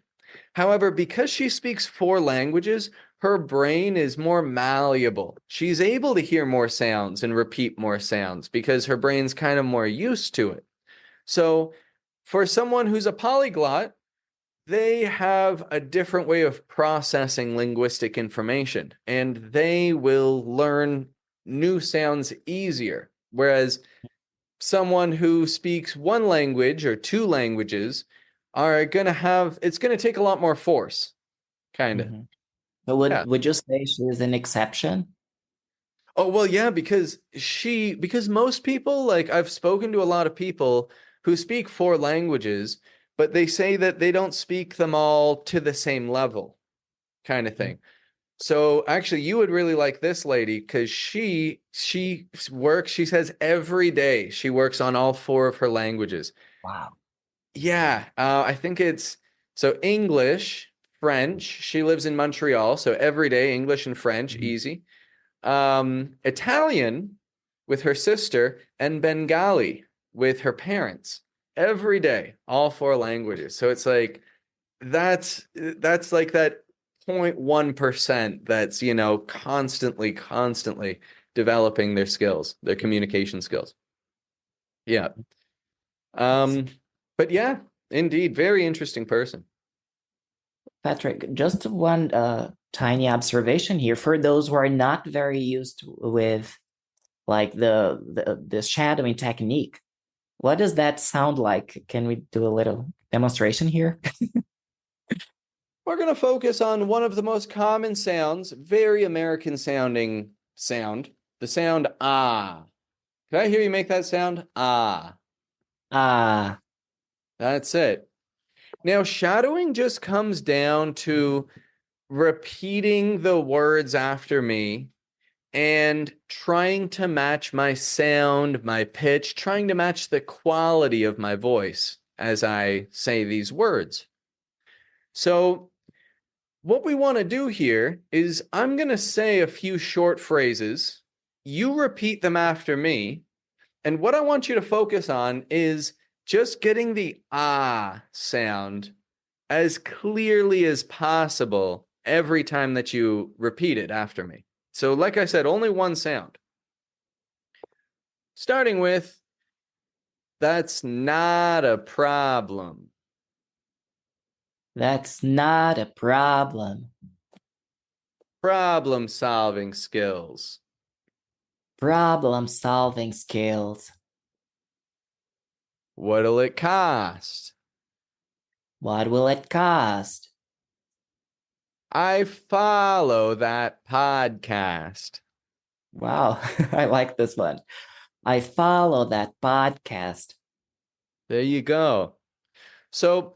However, because she speaks 4 languages, her brain is more malleable. She's able to hear more sounds and repeat more sounds because her brain's kind of more used to it. So for someone who's a polyglot, they have a different way of processing linguistic information, and they will learn new sounds easier. Whereas someone who speaks 1 language or 2 languages are going to have, it's going to take a lot more force, kind of. Mhm. So Yeah. would you say she is an exception? Oh, well, yeah, because most people, like I've spoken to a lot of people who speak 4 languages, but they say that they don't speak them all to the same level, kind of thing. So actually, you would really like this lady because she says every day she works on all 4 of her languages. Wow. Yeah, I think it's so English, French. She lives in Montreal, so every day English and French, Mhm. easy. Italian with her sister, and Bengali with her parents. Every day, all 4 languages. So it's like that's like that 0.1% that's, constantly developing their skills, their communication skills. Yeah. That's Um, but yeah, indeed, very interesting person. Patrick, just one tiny observation here for those who are not very used with like the shadowing technique. What does that sound like? Can we do a little demonstration here? We're going to focus on one of the most common sounds, very American sounding sound, the sound ah. Can I hear you make that sound? Ah. Ah, That's it. Now, shadowing just comes down to repeating the words after me and trying to match my sound, my pitch, trying to match the quality of my voice as I say these words. So, what we want to do here is I'm going to say a few short phrases. You repeat them after me. And what I want you to focus on is just getting the ah sound as clearly as possible every time that you repeat it after me. So, like I said, only one sound. Starting with, that's not a problem. that's not a problem. Problem-solving skills. Problem-solving skills. What'll it cost? What will it cost? I follow that podcast. Wow, I like this one. I follow that podcast. There you go. So,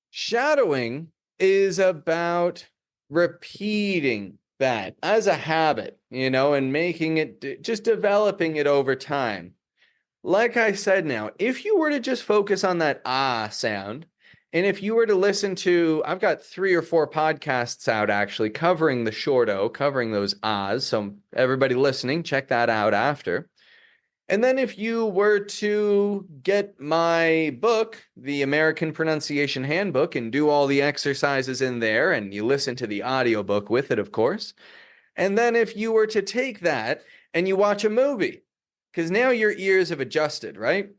shadowing is about repeating that as a habit, and making it, just developing it over time. Like I said now, if you were to just focus on that ah sound, and if you were to listen to, I've got 3 or 4 podcasts out actually covering the short O, covering those ahs. So everybody listening, check that out after. And then if you were to get my book, the American Pronunciation Handbook, and do all the exercises in there, and you listen to the audiobook with it, of course. And then if you were to take that and you watch a movie, because now your ears have adjusted, right?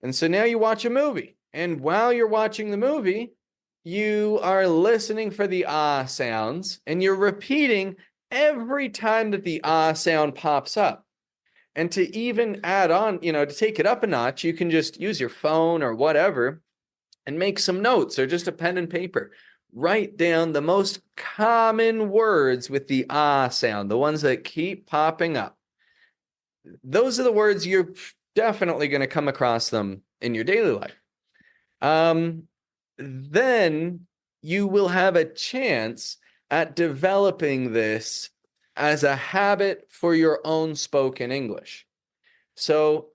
And so now you watch a movie. And while you're watching the movie, you are listening for the ah sounds and you're repeating every time that the ah sound pops up. And to even add on, to take it up a notch, you can just use your phone or whatever and make some notes or just a pen and paper. Write down the most common words with the ah sound, the ones that keep popping up. Those are the words you're definitely going to come across them in your daily life. Then you will have a chance at developing this as a habit for your own spoken English. So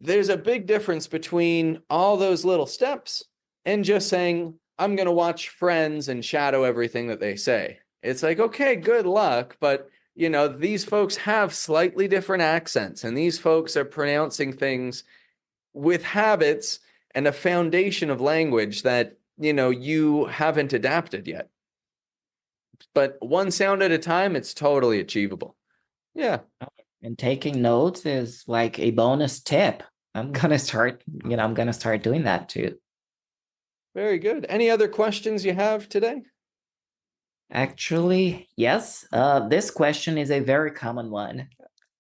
there's a big difference between all those little steps and just saying, I'm going to watch Friends and shadow everything that they say. It's like, okay, good luck. But, these folks have slightly different accents and these folks are pronouncing things with habits and a foundation of language that, you haven't adapted yet. But one sound at a time, it's totally achievable. Yeah. And taking notes is like a bonus tip. I'm gonna start doing that too. Very good. Any other questions you have today? Actually, yes. This question is a very common one.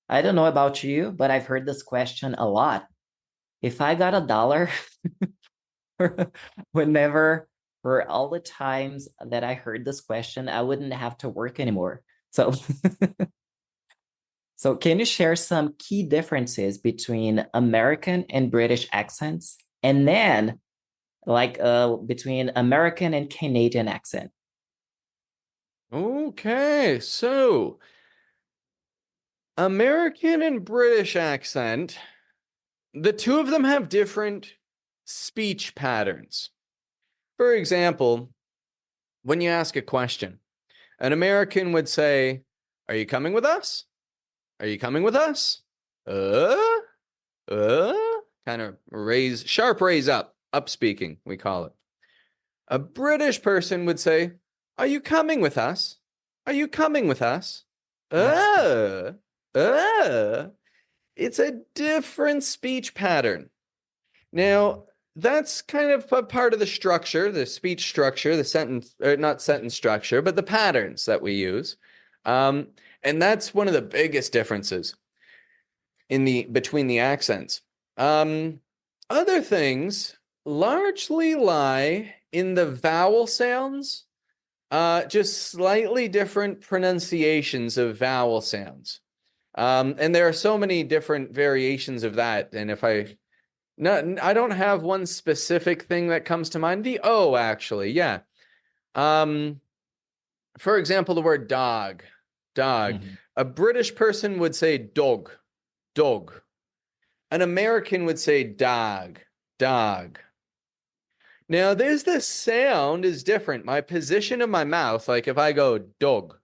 I don't know about you, but I've heard this question a lot. If I got $1 whenever, for all the times that I heard this question, I wouldn't have to work anymore. So, so can you share some key differences between American and British accents, and then like between American and Canadian accent? Okay, so American and British accent, the two of them have different speech patterns. For example, when you ask a question, an American would say, "Are you coming with us? Are you coming with us?" Uh, kind of sharp raise up speaking, we call it. A British person would say, "Are you coming with us? Are you coming with us?" That's Uh, uh. It's a different speech pattern. Now, that's kind of a part of the structure, the speech structure, the sentence, or not sentence structure, but the patterns that we use. And that's one of the biggest differences between the accents. Other things largely lie in the vowel sounds, just slightly different pronunciations of vowel sounds. And there are so many different variations of that. And I don't have one specific thing that comes to mind. The O, actually, yeah. For example, the word dog, dog. Mhm. A British person would say dog, dog. An American would say dog, dog. Now, the sound is different. My position of my mouth, like if I go dog,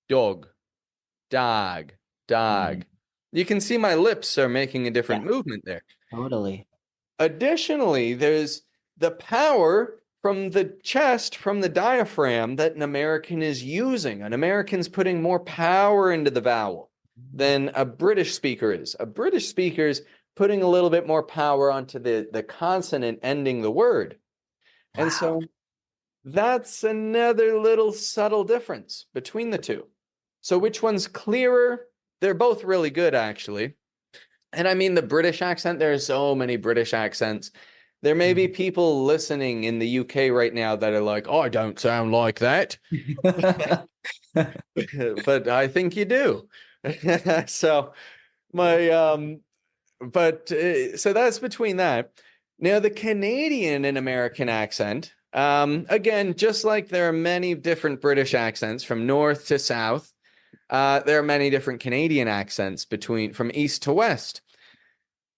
dog, dog, dog, Mhm. you can see my lips are making a Yeah, different movement there. totally. Additionally, there's the power from the chest, from the diaphragm that an American is using. An American's putting more power into the vowel than a British speaker is. A British speaker's putting a little bit more power onto the consonant ending the word. And Wow. so that's another little subtle difference between the two. So which one's clearer? They're both really good, actually. And I mean, the British accent, there are so many British accents. There may be people listening in the UK right now that are like, oh, I don't sound like that. But I think you do. So my but so that's between that. Now the Canadian and American accent, again, just like there are many different British accents from north to south, there are many different Canadian accents between from east to west.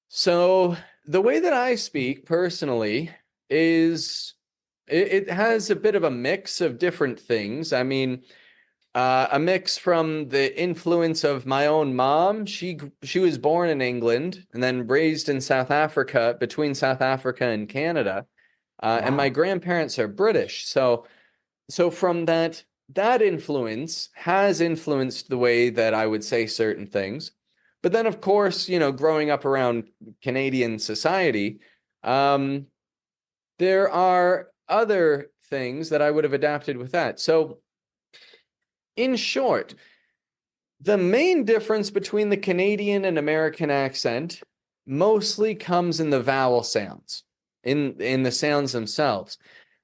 So the way that I speak personally is it has a bit of a mix of different things. I mean, a mix from the influence of my own mom. She was born in England and then raised in South Africa, between South Africa and Canada. And my Wow. grandparents are British. So from that influence has influenced the way that I would say certain things. But then, of course, growing up around Canadian society, um, there are other things that I would have adapted with that. So, in short, the main difference between the Canadian and American accent mostly comes in the vowel sounds, in the sounds themselves.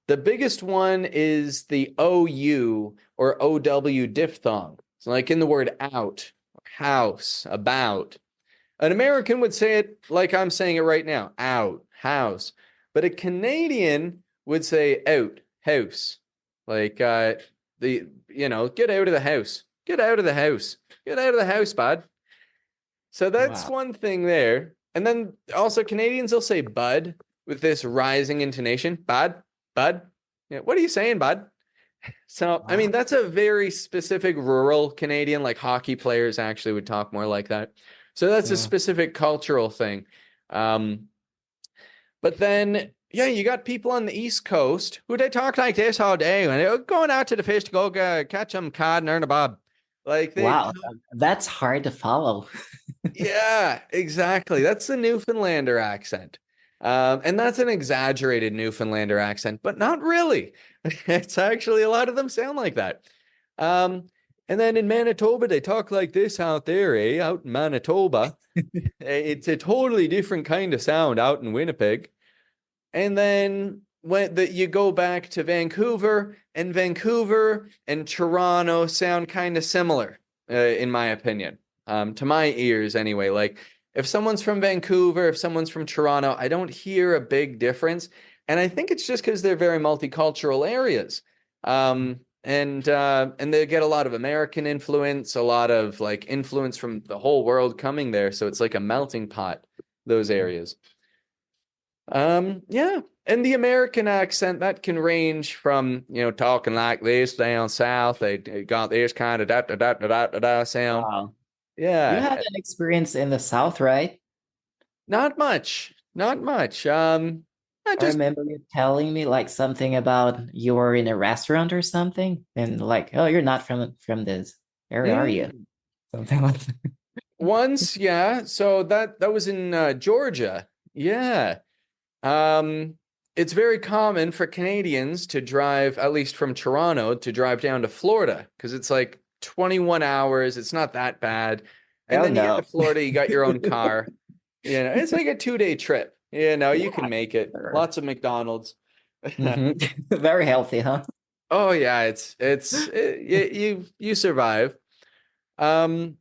The biggest one is the OU or OW diphthong. So like in the word out, house, about. An American would say it like I'm saying it right now, out, house. But a Canadian would say out, house. Like get out of the house. Get out of the house. Get out of the house, bud. So that's Wow. one thing there. And then also Canadians will say bud with this rising intonation. Bud, bud. Yeah, what are you saying, bud? So, I mean, Wow. that's a very specific rural Canadian, like hockey players actually would talk more like that. So that's a Yeah. specific cultural thing. Um, but then, yeah, you got people on the East Coast who they talk like this all day and they're going out to the fish to go catch them cod and earn a bob. Like they Wow. That's hard to follow. Yeah, exactly. That's the Newfoundlander accent. And that's an exaggerated Newfoundlander accent, but not really. It's actually a lot of them sound like that. Um, and then in Manitoba, they talk like this out there, eh? Out in Manitoba. It's a totally different kind of sound out in Winnipeg. And then you go back to Vancouver and Toronto sound kind of similar, in my opinion, to my ears anyway. Like if someone's from Vancouver, if someone's from Toronto, I don't hear a big difference. And I think it's just because they're very multicultural areas. And they get a lot of American influence, a lot of like influence from the whole world coming there. So it's like a melting pot, those areas. Yeah. And the American accent that can range from, talking like this down south. They got this kind of da da da da da da da sound. Wow. You Yeah. had an experience in the South, right? Not much. Not much. I I just remember you telling me like something about you were in a restaurant or something, and like, oh, you're not from this area, are you? mm, Something like that. once, yeah. So that was in Georgia. Yeah. Um, it's very common for Canadians to drive, at least from Toronto, to drive down to Florida because it's like 21 hours. It's not that bad. And Oh then you get to no. Florida, you got your own car. It's like a 2-day trip. You Yeah, can make it. sure. Lots of McDonald's. Very healthy, huh? Oh yeah, you survive. Um,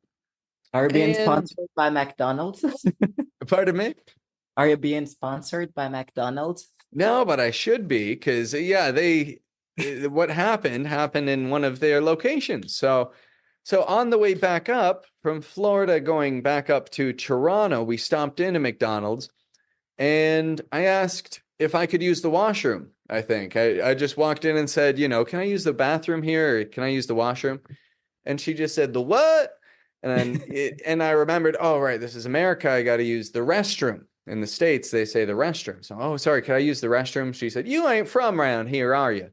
Are you being and sponsored by McDonald's? pardon me. Are you being sponsored by McDonald's? No, but I should be because yeah, what happened in one of their locations. So on the way back up from Florida, going back up to Toronto, we stopped in a McDonald's and I asked if I could use the washroom. I think I just walked in and said, can I use the bathroom here or can I use the washroom? And she just said, the what? And I remembered, oh, right, this is America. I got to use the restroom. In the States, they say the restroom. So, oh, sorry, could I use the restroom? She said, you ain't from around here, are you?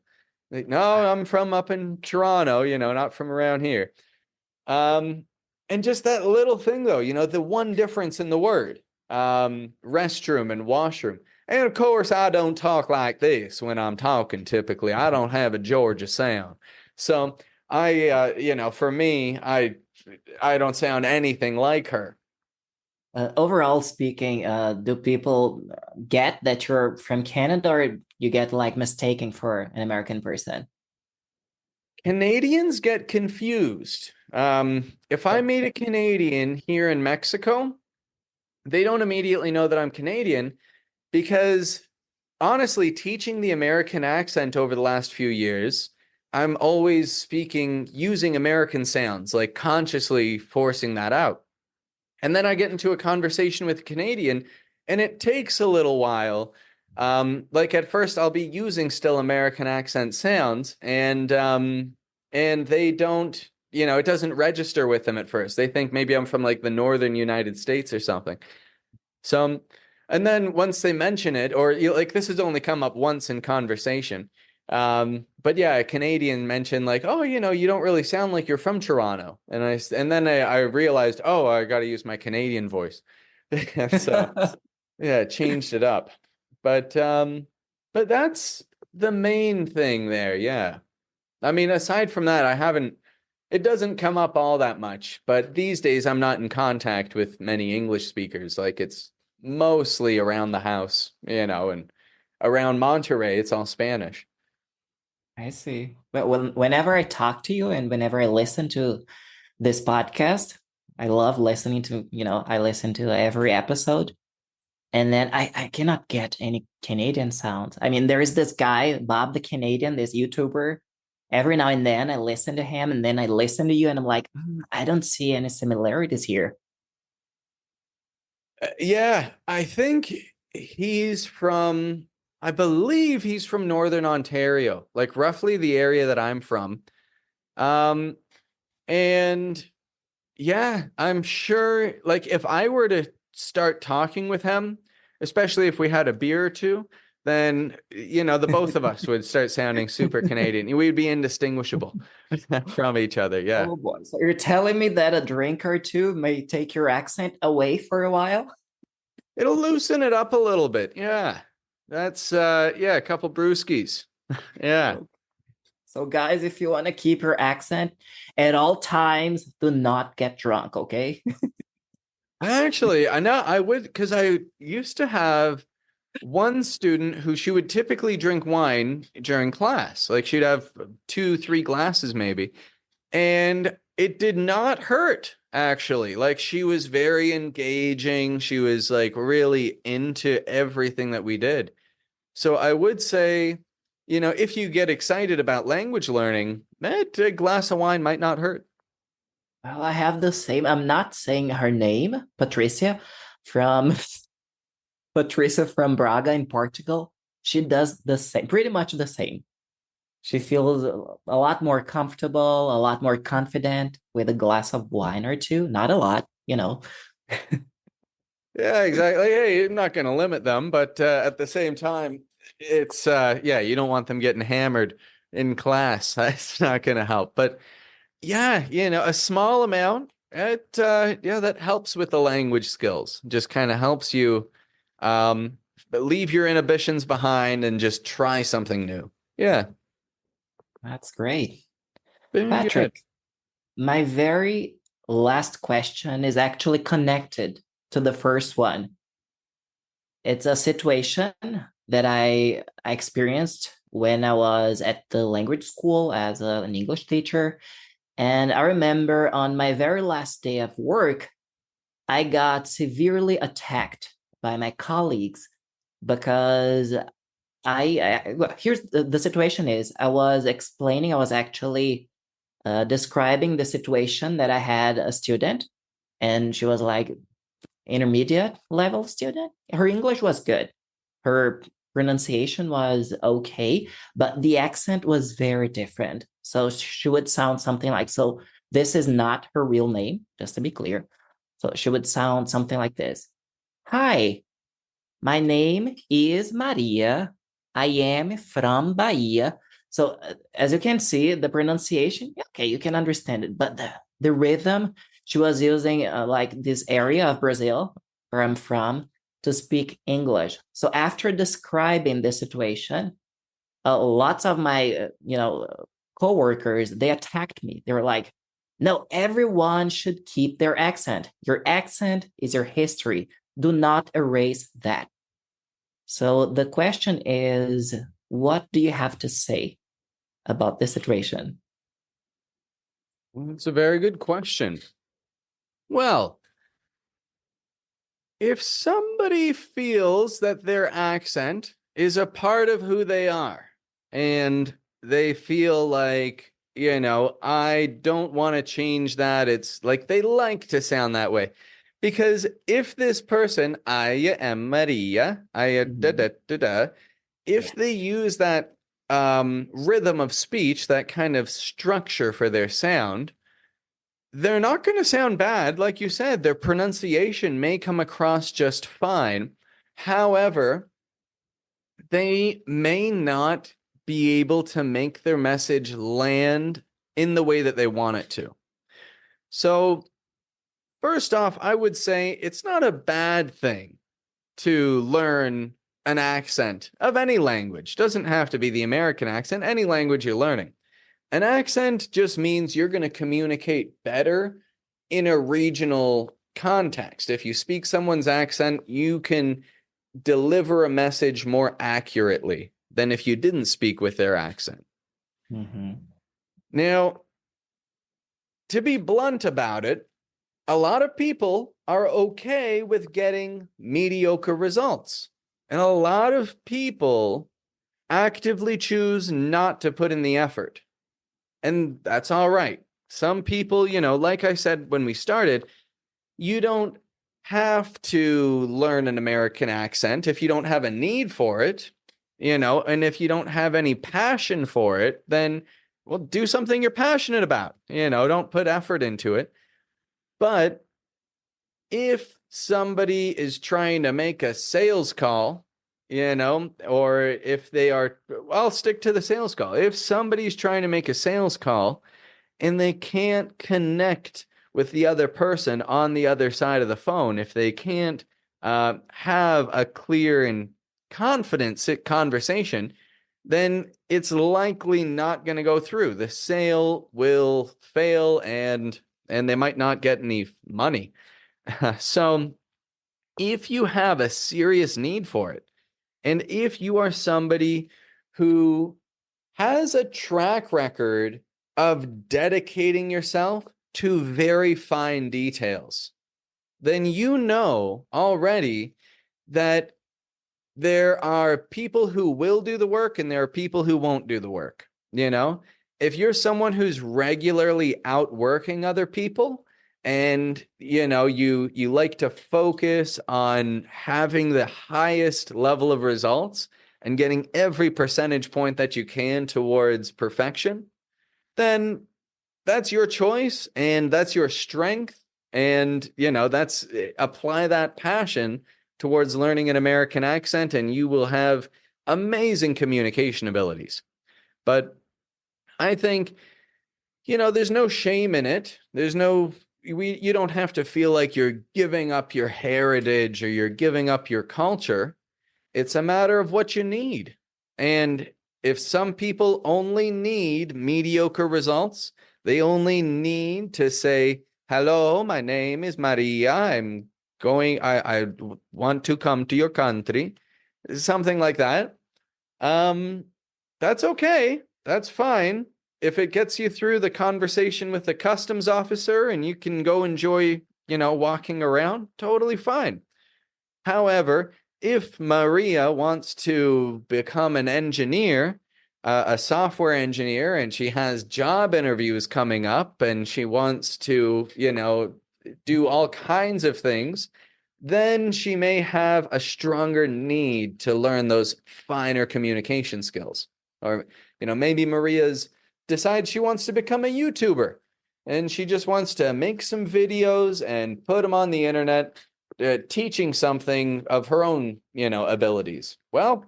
Like, no, I'm from up in Toronto, not from around here. Um, and just that little thing, though, the one difference in the word, restroom and washroom. And of course, I don't talk like this when I'm talking typically. I don't have a Georgia sound. So for me, I don't sound anything like her. Overall speaking, do people get that you're from Canada, or you get like mistaken for an American person? Canadians get confused. If I meet a Canadian here in Mexico, they don't immediately know that I'm Canadian because honestly, teaching the American accent over the last few years, I'm always speaking using American sounds, like consciously forcing that out. And then I get into a conversation with a Canadian, and it takes a little while. Like at first, I'll be using still American accent sounds, and they don't, it doesn't register with them at first. They think maybe I'm from like the northern United States or something. So, and then once they mention it, or like this has only come up once in conversation. But yeah, a Canadian mentioned like, oh, you don't really sound like you're from Toronto. And then I realized, oh, I got to use my Canadian voice. So yeah, changed it up. But that's the main thing there. Yeah. I mean, aside from that, it doesn't come up all that much, but these days I'm not in contact with many English speakers. Like it's mostly around the house, and around Monterey, it's all Spanish. I see. But whenever I talk to you and whenever I listen to this podcast, I love listening to, I listen to every episode. And then I cannot get any Canadian sounds. I mean, there is this guy, Bob the Canadian, this YouTuber. Every now and then I listen to him, and then I listen to you, and I'm like, I don't see any similarities here. Yeah, I believe he's from Northern Ontario, like roughly the area that I'm from. Um, and yeah, I'm sure, like, if I were to start talking with him, especially if we had a beer or two, then, the both of us would start sounding super Canadian. We'd be indistinguishable from each other. Yeah. Oh boy. So you're telling me that a drink or two may take your accent away for a while? It'll loosen it up a little bit. Yeah. That's, yeah, a couple brewskis. Yeah. So, guys, if you want to keep your accent at all times, do not get drunk, okay? Actually, I know I would, because I used to have one student who she would typically drink wine during class. Like she'd have two, three glasses maybe. And it did not hurt, actually. Like she was very engaging. She was like really into everything that we did. So I would say, if you get excited about language learning, that a glass of wine might not hurt. Well, I have the same. I'm not saying her name, from Patricia from Braga in Portugal. She does the same, pretty much the same. She feels a lot more comfortable, a lot more confident with a glass of wine or two. Not a lot. Yeah, exactly. Hey, you're not going to limit them, but at the same time, it's yeah, you don't want them getting hammered in class. That's not going to help. But yeah, a small amount, yeah, that helps with the language skills. Just kind of helps you um leave your inhibitions behind and just try something new. Yeah, That's great. very good. Patrick, my very last question is actually connected to the first one. It's a situation that I experienced when I was at the language school as an English teacher. And I remember on my very last day of work, I got severely attacked by my colleagues because well, here's the situation is I was explaining, I was actually describing the situation that I had a student, and she was like intermediate level student. Her English was good. Her pronunciation was okay, but the accent was very different. So she would sound something like, so this is not her real name, just to be clear. So she would sound something like this. Hi, my name is Maria. I am from Bahia. So as you can see, the pronunciation, okay, you can understand it, but the rhythm, she was using like this area of Brazil where I'm from. to speak English. So after describing the situation, lots of my coworkers, they attacked me. They were like, no, everyone should keep their accent. Your accent is your history. Do not erase that. So the question is, what do you have to say about this situation? Well, that's a very good question. Well, if somebody feels that their accent is a part of who they are and they feel like, I don't want to change that, it's like they like to sound that way. Because if this person, I am Maria, I da da da da, if they use that rhythm of speech, that kind of structure for their sound, they're not going to sound bad. Like you said, their pronunciation may come across just fine. However, they may not be able to make their message land in the way that they want it to. So, first off, I would say it's not a bad thing to learn an accent of any language. Doesn't have to be the American accent, any language you're learning. An accent just means you're going to communicate better in a regional context. If you speak someone's accent, you can deliver a message more accurately than if you didn't speak with their accent. Mm-hmm. Now, to be blunt about it, a lot of people are okay with getting mediocre results. And a lot of people actively choose not to put in the effort. And that's all right. Some people, like I said when we started, you don't have to learn an American accent if you don't have a need for it, and if you don't have any passion for it, then, well, do something you're passionate about, don't put effort into it. But if somebody is trying to make a sales call, or if they are, I'll stick to the sales call. If somebody's trying to make a sales call and they can't connect with the other person on the other side of the phone, if they can't have a clear and confident conversation, then it's likely not going to go through. The sale will fail, and they might not get any money. So if you have a serious need for it, and if you are somebody who has a track record of dedicating yourself to very fine details, then you know already that there are people who will do the work and there are people who won't do the work. If you're someone who's regularly outworking other people, and you like to focus on having the highest level of results and getting every percentage point that you can towards perfection, then that's your choice and that's your strength. And, that's apply that passion towards learning an American accent, and you will have amazing communication abilities. But I think, there's no shame in it. You don't have to feel like you're giving up your heritage or you're giving up your culture. It's a matter of what you need. And if some people only need mediocre results, they only need to say, hello, my name is Maria. I want to come to your country. Something like that. Um, that's okay. That's fine. If it gets you through the conversation with the customs officer and you can go enjoy, walking around, totally fine. However, if Maria wants to become an engineer, a software engineer, and she has job interviews coming up and she wants to, do all kinds of things, then she may have a stronger need to learn those finer communication skills. Or, maybe Maria's decides she wants to become a YouTuber and she just wants to make some videos and put them on the internet, teaching something of her own, abilities. Well,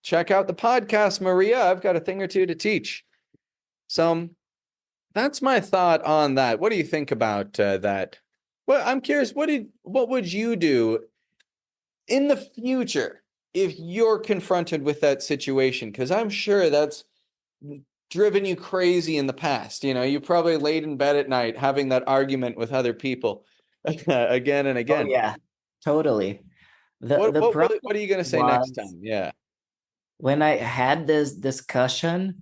check out the podcast, Maria. I've got a thing or two to teach. So that's my thought on that. What do you think about that? Well, I'm curious. What would you do in the future, if you're confronted with that situation, because I'm sure that's driven you crazy in the past. You probably laid in bed at night having that argument with other people again and Oh again. yeah, totally. The What the what problem what, what are you going to say next was time? Yeah. when I had this discussion,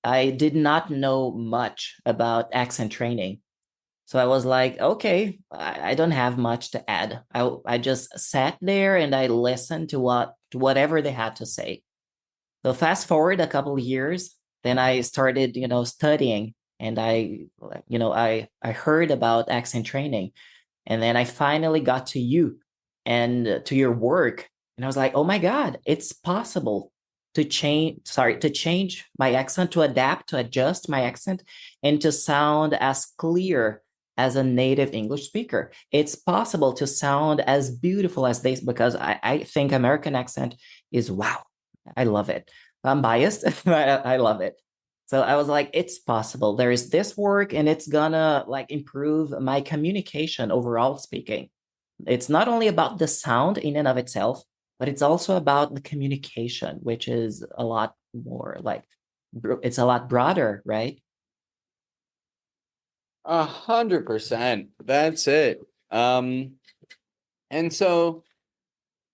I did not know much about accent training. So I was like, okay, I don't have much to add. I just sat there and I listened to whatever they had to say. So fast forward a couple of years, then I started, studying, and I heard about accent training, and then I finally got to you and to your work, and I was like, oh my God, it's possible to change my accent, to adapt, to adjust my accent, and to sound as clear as a native English speaker. It's possible to sound as beautiful as they, because I think American accent is wow. I love it. I'm biased, but I love it. So I was like, it's possible. There is this work and it's gonna like improve my communication overall speaking. It's not only about the sound in and of itself, but it's also about the communication, which is a lot more like it's a lot broader, right? 100%. That's it. And so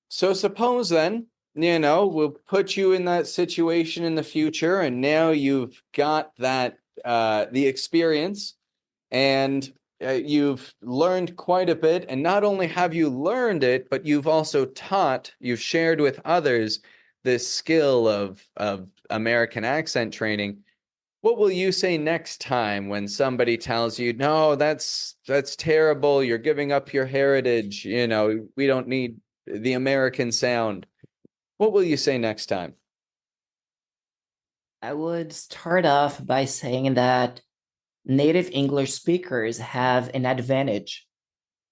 suppose then, we'll put you in that situation in the future, and now you've got that the experience, and you've learned quite a bit. And not only have you learned it, but you've shared with others this skill of American accent training. What will you say next time when somebody tells you, no, that's terrible, you're giving up your heritage, we don't need the American sound? What will you say next time? I would start off by saying that native English speakers have an advantage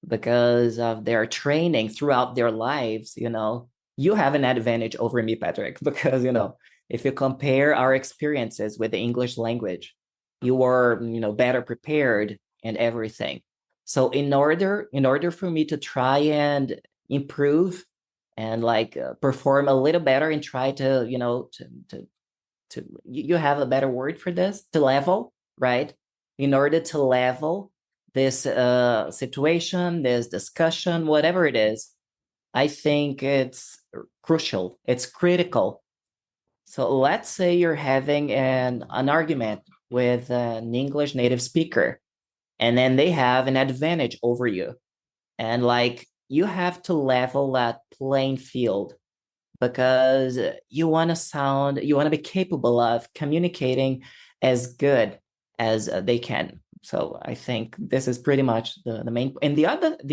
because of their training throughout their lives. You have an advantage over me, Patrick, because, if you compare our experiences with the English language, you are, better prepared and everything. So in order for me to try and improve and like perform a little better and try to, you have a better word for this, to level, right? In order to level this situation, this discussion, whatever it is, I think it's crucial, it's critical. So let's say you're having an argument with an English native speaker, and then they have an advantage over you, and like you have to level that playing field because you want to be capable of communicating as good as they can. So I think this is pretty much the main. And the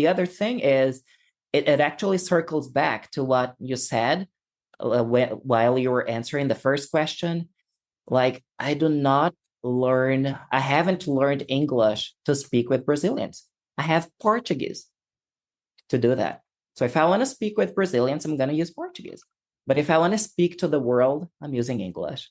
other thing is, it actually circles back to what you said while you were answering the first question. Like I haven't learned English to speak with Brazilians. I have Portuguese to do that. So if I want to speak with Brazilians, I'm going to use Portuguese. But if I want to speak to the world, I'm using English.